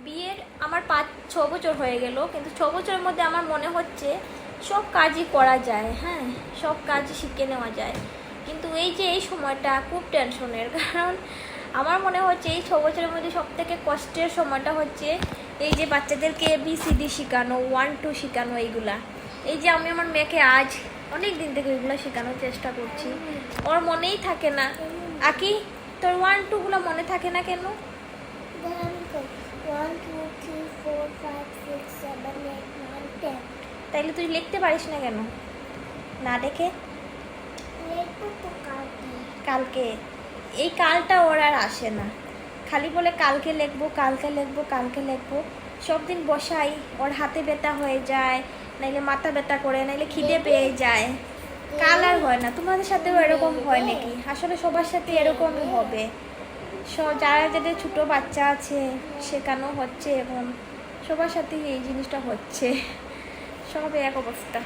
বিয়ের আমার 5-6 বছর হয়ে গেল, কিন্তু 6 বছরের মধ্যে আমার মনে হচ্ছে সব কাজই করা যায়, হ্যাঁ সব কাজই শিখে নেওয়া যায়। কিন্তু এই যে এই সময়টা খুব টেনশনের, কারণ আমার মনে হচ্ছে এই 6 বছরের মধ্যে সব থেকে কষ্টের সময়টা হচ্ছে এই যে বাচ্চাদেরকে ABCD শেখানো, 1-2 শেখানো এইগুলা। এই যে আমি আমার মেয়েকে আজ অনেক দিন থেকে ওইগুলো শেখানোর চেষ্টা করছি, ওর মনেই থাকে না। আকি তোর 1-2 মনে থাকে না কেন? 1 2 3 4 5 6 7 8 9 10। তাইলে তুই লিখতে পারিস না কেন? না দেখে লিখবো তো কালকে। এই কালটা ওর আর আসে না, খালি বলে কালকে লিখবো কালকে লিখবো কালকে লিখবো। সব দিন বসাই, ওর হাতে ব্যথা হয়ে যায়, নাইলে মাথা ব্যথা করে, নাইলে খিদে পেয়ে যায়। কাল আর হয় না। তোমাদের সাথেও এরকম হয় নাকি? আসলে সবার সাথে এরকমই হবে। যারা যাদের ছোটো বাচ্চা আছে শেখানো হচ্ছে, এখন সবার সাথেই এই জিনিসটা হচ্ছে, সব এক অবস্থা।